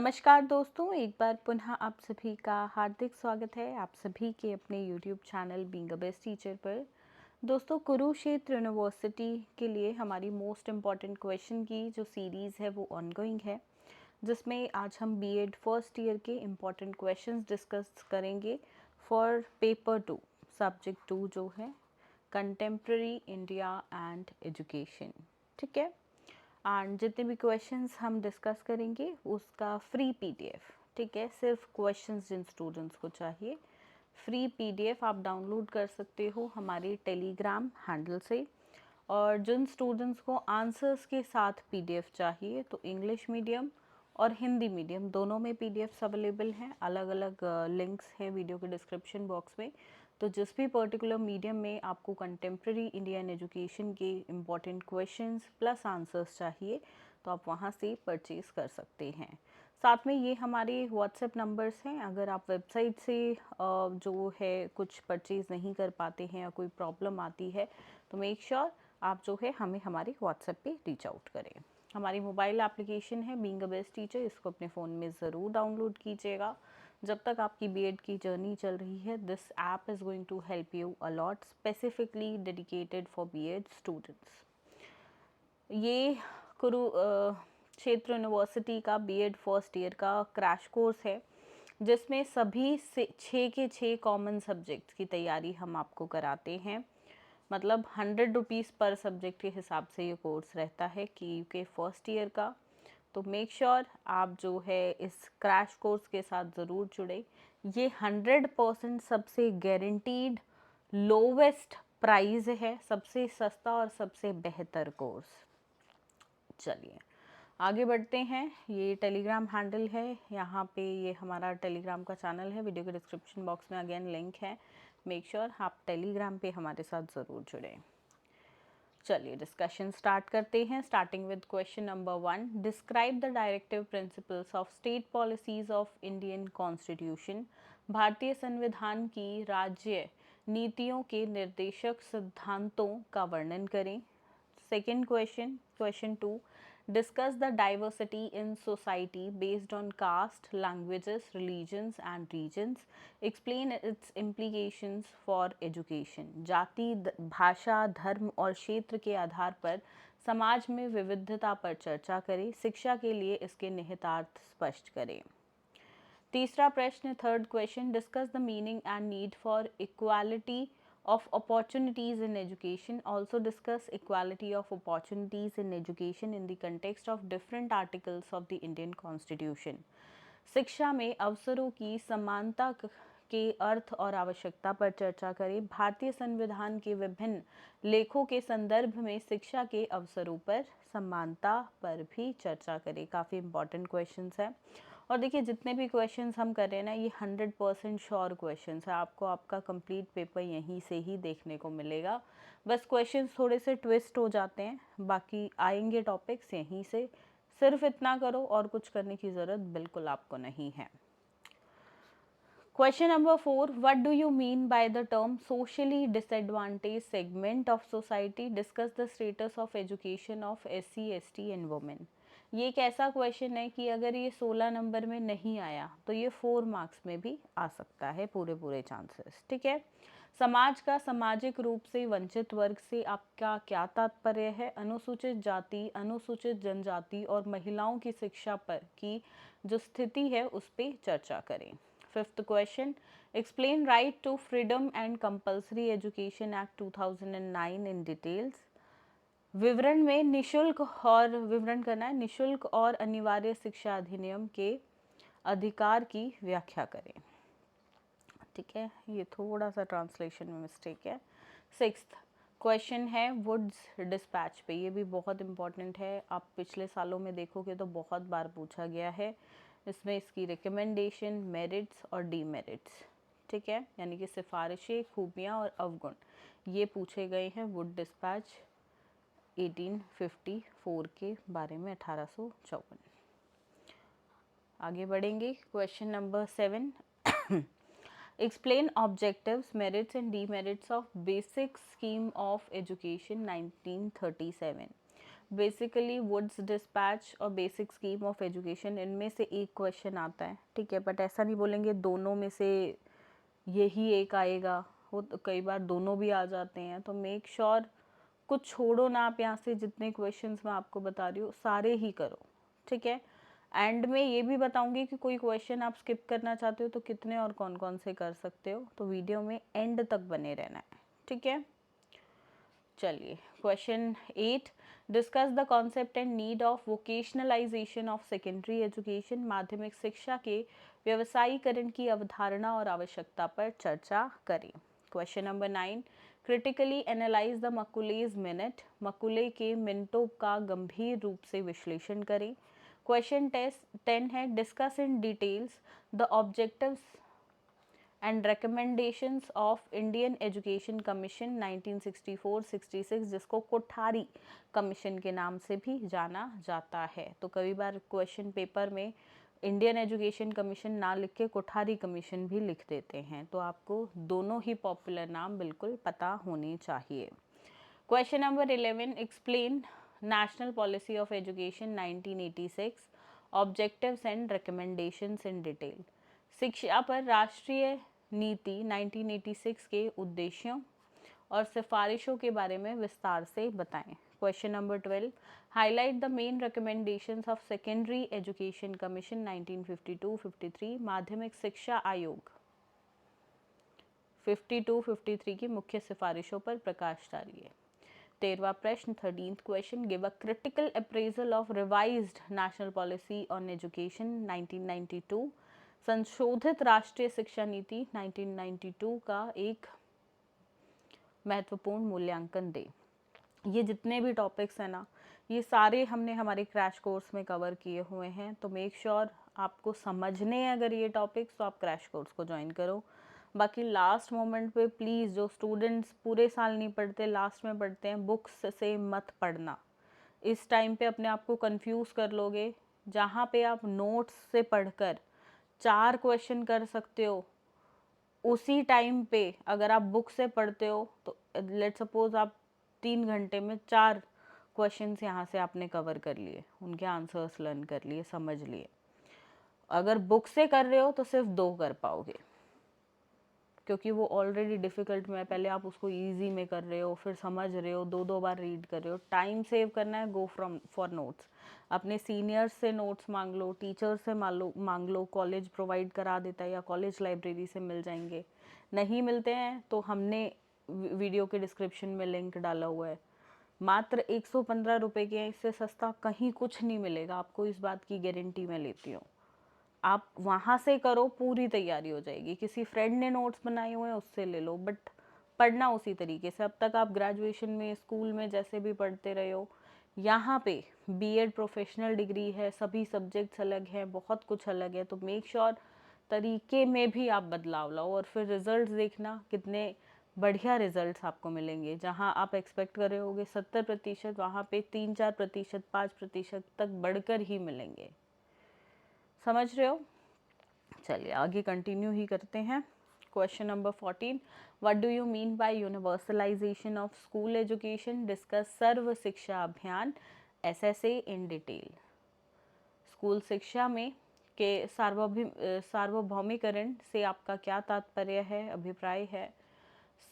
नमस्कार दोस्तों, एक बार पुनः आप सभी का हार्दिक स्वागत है आप सभी के अपने YouTube channel being a best teacher पर। दोस्तों, कुरुक्षेत्र यूनिवर्सिटी के लिए हमारी मोस्ट इम्पॉर्टेंट क्वेश्चन की जो सीरीज़ है वो ऑनगोइंग है, जिसमें आज हम बीएड फर्स्ट ईयर के इम्पॉर्टेंट क्वेश्चंस डिस्कस करेंगे फॉर पेपर 2 सब्जेक्ट 2 जो है कंटेम्प्रेरी इंडिया एंड एजुकेशन। ठीक है, एंड जितने भी क्वेश्चंस हम डिस्कस करेंगे उसका फ्री पीडीएफ, ठीक है, सिर्फ क्वेश्चंस जिन स्टूडेंट्स को चाहिए फ्री पीडीएफ आप डाउनलोड कर सकते हो हमारे टेलीग्राम हैंडल से। और जिन स्टूडेंट्स को आंसर्स के साथ पीडीएफ चाहिए तो इंग्लिश मीडियम और हिंदी मीडियम दोनों में पीडीएफ्स अवेलेबल हैं। अलग अलग लिंक्स हैं वीडियो के डिस्क्रिप्शन बॉक्स में। तो जिस भी पर्टिकुलर मीडियम में आपको कंटेम्प्रेरी इंडियन एजुकेशन के इम्पॉर्टेंट क्वेश्चंस प्लस आंसर्स चाहिए तो आप वहाँ से परचेज़ कर सकते हैं। साथ में ये हमारे व्हाट्सएप नंबर्स हैं। अगर आप वेबसाइट से जो है कुछ परचेज़ नहीं कर पाते हैं या कोई प्रॉब्लम आती है तो मेक श्योर आप जो है हमें हमारे व्हाट्सएप पे रीच आउट करें। हमारी मोबाइल एप्लीकेशन है बीइंग अ बेस्ट टीचर, इसको अपने फ़ोन में ज़रूर डाउनलोड कीजिएगा। जब तक आपकी बीएड की जर्नी चल रही है this app is going to help you a lot, specifically dedicated for BEd students. ये कुरुक्षेत्र यूनिवर्सिटी का बीएड फर्स्ट ईयर का क्रैश कोर्स है, जिसमें सभी से 6 के 6 कॉमन सब्जेक्ट्स की तैयारी हम आपको कराते हैं। मतलब 100 रुपीज़ पर सब्जेक्ट के हिसाब से ये कोर्स रहता है कि यूके फर्स्ट ईयर का। तो मेक श्योर आप जो है इस क्रैश कोर्स के साथ ज़रूर जुड़े। ये 100% सबसे गारंटीड लोवेस्ट प्राइस है, सबसे सस्ता और सबसे बेहतर कोर्स। चलिए आगे बढ़ते हैं। ये टेलीग्राम हैंडल है, यहाँ पे ये हमारा टेलीग्राम का चैनल है, वीडियो के डिस्क्रिप्शन बॉक्स में अगेन लिंक है। मेक श्योर आप टेलीग्राम पे हमारे साथ ज़रूर जुड़ें। चलिए डिस्कशन स्टार्ट करते हैं, starting with question number 1। Describe the directive principles of state policies of Indian constitution. भारतीय संविधान की राज्य नीतियों के निर्देशक सिद्धांतों का वर्णन करें। Second question, question 2। Discuss the diversity in society based on caste, languages, religions and regions. Explain its implications for education. जाति, भाषा, धर्म और क्षेत्र के आधार पर समाज में विविधता पर चर्चा करें। शिक्षा के लिए इसके निहितार्थ स्पष्ट करें। तीसरा प्रश्न, third question. Discuss the meaning and need for equality of opportunities in education. Also discuss equality of opportunities in education in the context of different articles of the Indian Constitution. शिक्षा में अवसरों की समानता के अर्थ और आवश्यकता पर चर्चा करें। भारतीय संविधान के विभिन्न लेखों के संदर्भ में शिक्षा के अवसरों पर समानता पर भी चर्चा करें। काफ़ी इंपॉर्टेंट क्वेश्चंस है। और देखिए जितने भी क्वेश्चंस हम कर रहे हैं ना, ये 100% श्योर क्वेश्चंस है। आपको आपका कंप्लीट पेपर यहीं से ही देखने को मिलेगा। बस क्वेश्चंस थोड़े से ट्विस्ट हो जाते हैं, बाकी आएंगे टॉपिक्स यहीं से। सिर्फ इतना करो और कुछ करने की ज़रूरत बिल्कुल आपको नहीं है। Question number 4. What do you mean by the term socially disadvantaged segment of society? Discuss the status of education of SC, ST and women. ये एक ऐसा क्वेश्चन है कि अगर ये 16 नंबर में नहीं आया तो ये 4 मार्क्स में भी आ सकता है, पूरे चांसेस। ठीक है, समाज का सामाजिक रूप से वंचित वर्ग से आपका क्या तात्पर्य है? अनुसूचित जाति, अनुसूचित जनजाति और महिलाओं की शिक्षा पर की जो स्थिति है उस पर चर्चा करें। Fifth question, explain right to freedom and compulsory education act 2009 in details. विवरण में निशुल्क और विवरण करना है, निशुल्क और अनिवार्य शिक्षा अधिनियम के अधिकार की व्याख्या करें। ठीक है, ये थोड़ा सा ट्रांसलेशन में मिस्टेक है। सिक्स्थ क्वेश्चन है वुड्स डिस्पैच पे, ये भी बहुत इंपॉर्टेंट है। आप पिछले सालों में देखोगे तो बहुत बार पूछा गया है। इसमें इसकी रिकमेंडेशन, मेरिट्स और डीमेरिट्स, ठीक है, यानी कि सिफारिशें, खूबियाँ और अवगुण, ये पूछे गए हैं वुड डिस्पैच 1854 के बारे में, 1854। आगे बढ़ेंगे। Question number 7। Explain objectives, merits and demerits of basic scheme of education 1937. Basically Woods dispatch और बेसिक स्कीम ऑफ एजुकेशन, इनमें से एक क्वेश्चन आता है, ठीक है, बट ऐसा नहीं बोलेंगे दोनों में से यही एक आएगा, वो तो कई बार दोनों भी आ जाते हैं, तो मेक श्योर कुछ छोड़ो ना आप यहाँ से, जितने क्वेश्चंस मैं आपको बता रही हूँ सारे ही करो, ठीक है। एंड में ये भी बताऊंगी कि कोई क्वेश्चन आप स्किप करना चाहते हो तो कितने और कौन कौन से कर सकते हो, तो वीडियो में एंड तक बने रहना है, ठीक है। चलिए question 8, discuss the concept and need of vocationalisation of secondary education, माध्यमिक शिक्षा के व्यवसायीकरण की अवधारणा और आवश्यकता पर चर्चा करें। Question number 9, critically analyse the Macaulay's minute, Macaulay के मिनटों का गंभीर रूप से विश्लेषण करें। क्वेश्चन 10 है, discuss in details the objectives and recommendations of Indian education commission 1964-66, जिसको कोठारी कमीशन के नाम से भी जाना जाता है। तो कई बार क्वेश्चन पेपर में इंडियन एजुकेशन कमीशन ना लिख के कोठारी कमीशन भी लिख देते हैं, तो आपको दोनों ही पॉपुलर नाम बिल्कुल पता होने चाहिए। Question number 11, explain national policy of education 1986, objectives and recommendations in detail, शिक्षा पर राष्ट्रीय नीति 1986 के उद्देश्यों और सिफारिशों के बारे में विस्तार से बताएं। Question number 12, highlight the main recommendations of secondary education commission 1952-53, माध्यमिक शिक्षा आयोग 52-53 की मुख्य सिफारिशों पर प्रकाश डालिए। 13वां प्रश्न 13th question, give a critical appraisal of revised national policy on education 1992, संशोधित राष्ट्रीय शिक्षा नीति 1992 का एक महत्वपूर्ण मूल्यांकन दे। ये जितने भी टॉपिक्स हैं ना, ये सारे हमने हमारे क्रैश कोर्स में कवर किए हुए हैं, तो मेक श्योर आपको समझने हैं अगर ये टॉपिक्स, तो आप क्रैश कोर्स को ज्वाइन करो। बाकी लास्ट मोमेंट पे प्लीज़, जो स्टूडेंट्स पूरे साल नहीं पढ़ते लास्ट में पढ़ते हैं, बुक्स से मत पढ़ना। इस टाइम पे अपने आप को कंफ्यूज कर लोगे। जहाँ पे आप नोट्स से पढ़कर 4 क्वेश्चन कर सकते हो, उसी टाइम पे अगर आप बुक से पढ़ते हो तो लेट सपोज आप 3 घंटे में 4 क्वेश्चंस यहाँ से आपने कवर कर लिए, उनके आंसर्स लर्न कर लिए, समझ लिए। अगर बुक से कर रहे हो तो सिर्फ 2 कर पाओगे, क्योंकि वो ऑलरेडी डिफ़िकल्ट में है, पहले आप उसको इजी में कर रहे हो, फिर समझ रहे हो, 2 बार रीड कर रहे हो। टाइम सेव करना है, गो फ्रॉम फॉर नोट्स, अपने सीनियर्स से नोट्स मांग लो, टीचर से मांग लो, कॉलेज प्रोवाइड करा देता है या कॉलेज लाइब्रेरी से मिल जाएंगे। नहीं मिलते हैं तो हमने वीडियो के डिस्क्रिप्शन में लिंक डाला हुआ है, मात्र 115 रुपये के, इससे सस्ता कहीं कुछ नहीं मिलेगा आपको, इस बात की गारंटी मैं लेती हूँ। आप वहाँ से करो, पूरी तैयारी हो जाएगी। किसी फ्रेंड ने नोट्स बनाए हुए हैं उससे ले लो, बट पढ़ना उसी तरीके से। अब तक आप ग्रेजुएशन में, स्कूल में जैसे भी पढ़ते रहे हो, यहाँ पे बीएड प्रोफेशनल डिग्री है, सभी सब्जेक्ट्स अलग हैं, बहुत कुछ अलग है, तो मेक श्योर तरीके में भी आप बदलाव लाओ, और फिर रिजल्ट्स देखना कितने बढ़िया रिजल्ट्स आपको मिलेंगे। जहाँ आप एक्सपेक्ट कर रहे होगे 70%, वहाँ पे 3-4%, 5% तक बढ़कर ही मिलेंगे। समझ रहे हो? चलिए आगे कंटिन्यू ही करते हैं। Question number 14, what do you mean by universalisation of school education, discuss Sarva Shiksha Abhiyan SSA in detail. School शिक्षा में के सार्वभौमिकरण से आपका क्या तात्पर्य है, अभिप्राय है।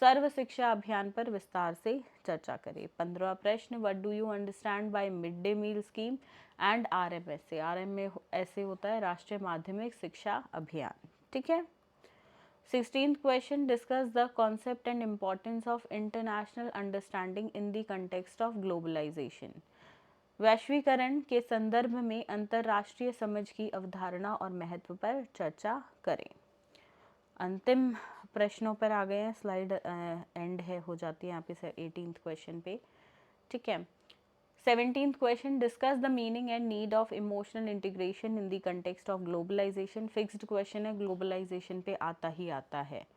सर्व शिक्षा अभियान पर विस्तार से चर्चा करें। 15वां प्रश्न, what do you understand by mid day meal scheme and RMSA. RMSA होता है राष्ट्रीय माध्यमिक शिक्षा अभियान, ठीक है। 16th question, discuss the concept and importance of international understanding in the context of globalisation. वैश्वीकरण के संदर्भ में अंतर्राष्ट्रीय समझ की अवधारणा और महत्व पर चर्चा करें। अंतिम प्रश्नों पर आ गए हैं, स्लाइड एंड है हो जाती है यहाँ पे 18th क्वेश्चन पे, ठीक है। 17th question, discuss the meaning and need of emotional integration in the context of globalisation. Fixed question है, ग्लोबलाइजेशन पे आता ही आता है।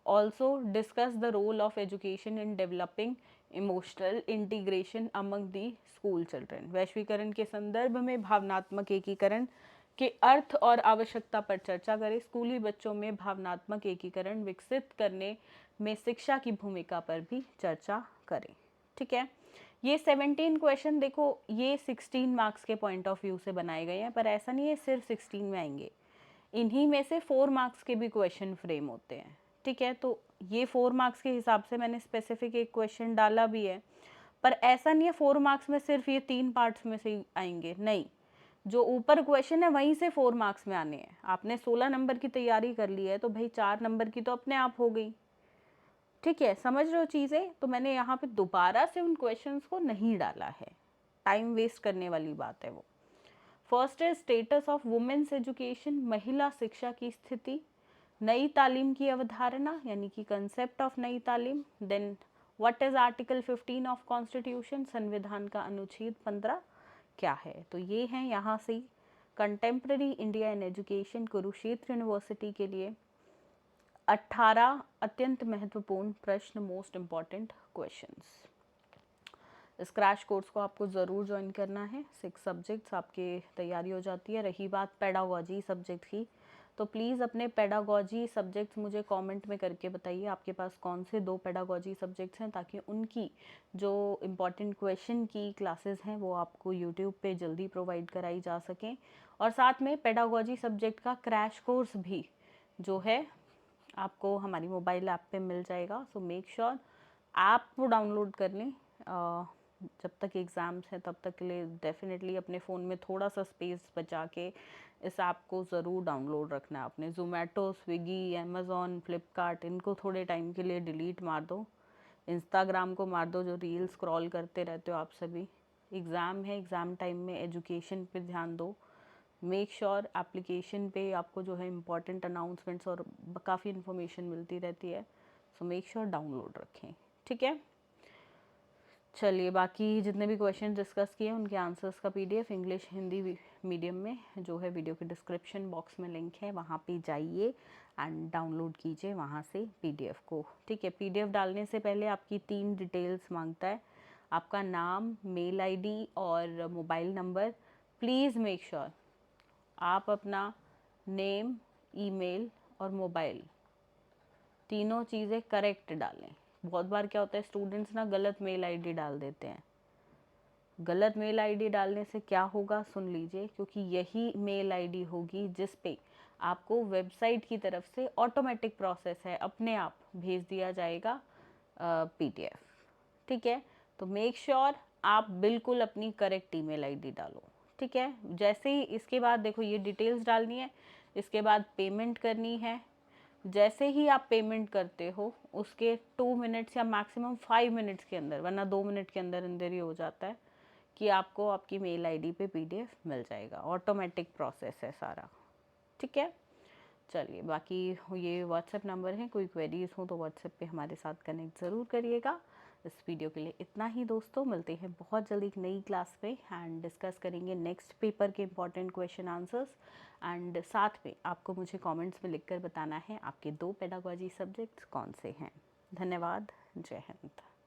Also discuss the role of education in developing emotional integration among the school children. वैश्वीकरण के संदर्भ में भावनात्मक एकीकरण के अर्थ और आवश्यकता पर चर्चा करें। स्कूली बच्चों में भावनात्मक एकीकरण विकसित करने में शिक्षा की भूमिका पर भी चर्चा करें, ठीक है। ये 17 क्वेश्चन देखो, ये 16 मार्क्स के पॉइंट ऑफ व्यू से बनाए गए हैं, पर ऐसा नहीं है सिर्फ 16 में आएंगे, इन्हीं में से 4 मार्क्स के भी क्वेश्चन फ्रेम होते हैं, ठीक है। तो ये 4 मार्क्स के हिसाब से मैंने स्पेसिफिक एक क्वेश्चन डाला भी है, पर ऐसा नहीं है 4 मार्क्स में सिर्फ ये 3 पार्ट्स में से ही आएंगे, नहीं, जो ऊपर क्वेश्चन है वहीं से 4 मार्क्स में आने हैं। आपने 16 नंबर की तैयारी कर ली है तो भाई 4 नंबर की तो अपने आप हो गई, ठीक है, समझ रहे हो चीज़ें। तो मैंने यहाँ पे दोबारा से उन क्वेश्चंस को नहीं डाला है, टाइम वेस्ट करने वाली बात है वो। फर्स्ट है स्टेटस ऑफ वुमेन्स एजुकेशन, महिला शिक्षा की स्थिति, नई तालीम की अवधारणा यानी कि कंसेप्ट ऑफ नई तालीम, then what is article 15 of constitution, संविधान का अनुच्छेद 15 क्या है। तो ये हैं यहाँ से contemporary India in education Kurukshetra university के लिए 18 अत्यंत महत्वपूर्ण प्रश्न, मोस्ट इम्पॉर्टेंट क्वेश्चंस। इस क्रैश कोर्स को आपको ज़रूर ज्वाइन करना है, 6 सब्जेक्ट्स आपके तैयारी हो जाती है। रही बात पेडागोजी सब्जेक्ट की, तो प्लीज़ अपने पेडागोजी सब्जेक्ट्स मुझे कमेंट में करके बताइए आपके पास कौन से 2 पेडागोजी सब्जेक्ट्स हैं, ताकि उनकी जो इम्पॉर्टेंट क्वेश्चन की क्लासेस हैं वो आपको यूट्यूब पे जल्दी प्रोवाइड कराई जा सकें। और साथ में पेडागोजी सब्जेक्ट का क्रैश कोर्स भी जो है आपको हमारी मोबाइल ऐप पे मिल जाएगा। सो मेक श्योर ऐप को डाउनलोड कर लें, जब तक एग्ज़ाम्स हैं तब तक के लिए डेफिनेटली अपने फ़ोन में थोड़ा सा स्पेस बचा के इस ऐप को ज़रूर डाउनलोड रखना है। अपने ज़ोमैटो, स्विगी, अमेज़ॉन, फ्लिपकार्ट इनको थोड़े टाइम के लिए डिलीट मार दो, इंस्टाग्राम को मार दो, जो रील स्क्रॉल करते रहते हो आप सभी। एग्ज़ाम है, एग्ज़ाम टाइम में एजुकेशन पे ध्यान दो। मेक श्योर एप्लीकेशन पे आपको जो है इम्पॉर्टेंट अनाउंसमेंट्स और काफ़ी इन्फॉर्मेशन मिलती रहती है, सो मेक श्योर डाउनलोड रखें, ठीक है। चलिए, बाकी जितने भी क्वेश्चन डिस्कस किए उनके आंसर्स का पीडीएफ इंग्लिश हिंदी मीडियम में जो है वीडियो के डिस्क्रिप्शन बॉक्स में लिंक है, वहाँ पे जाइए एंड डाउनलोड कीजिए वहाँ से पीडीएफ को, ठीक है। पीडीएफ डालने से पहले आपकी 3 डिटेल्स मांगता है, आपका नाम, मेल आईडी और mobile number. Please make sure आप अपना नेम, ईमेल और मोबाइल तीनों चीज़ें करेक्ट डालें। बहुत बार क्या होता है, स्टूडेंट्स ना गलत मेल आईडी डाल देते हैं। गलत मेल आईडी डालने से क्या होगा सुन लीजिए, क्योंकि यही मेल आईडी होगी जिस पे आपको वेबसाइट की तरफ से ऑटोमेटिक प्रोसेस है, अपने आप भेज दिया जाएगा पीडीएफ, ठीक है। तो मेक श्योर आप बिल्कुल अपनी करेक्ट ईमेल आईडी डालो, ठीक है। जैसे ही इसके बाद देखो ये डिटेल्स डालनी है, इसके बाद पेमेंट करनी है। जैसे ही आप पेमेंट करते हो उसके 2 मिनट्स या मैक्सिमम 5 मिनट्स के अंदर, वरना 2 मिनट के अंदर अंदर ही हो जाता है, कि आपको आपकी मेल आईडी पे पीडीएफ मिल जाएगा। ऑटोमेटिक प्रोसेस है सारा, ठीक है। चलिए, बाकी ये व्हाट्सएप नंबर है, कोई क्वेरीज हो तो व्हाट्सएप पे हमारे साथ कनेक्ट ज़रूर करिएगा। इस वीडियो के लिए इतना ही दोस्तों, मिलते हैं बहुत जल्दी एक नई क्लास पे एंड डिस्कस करेंगे नेक्स्ट पेपर के इंपॉर्टेंट क्वेश्चन आंसर्स। एंड साथ में आपको मुझे कमेंट्स में लिखकर बताना है आपके 2 पेडागोजी सब्जेक्ट्स कौन से हैं। धन्यवाद, जय हिंद।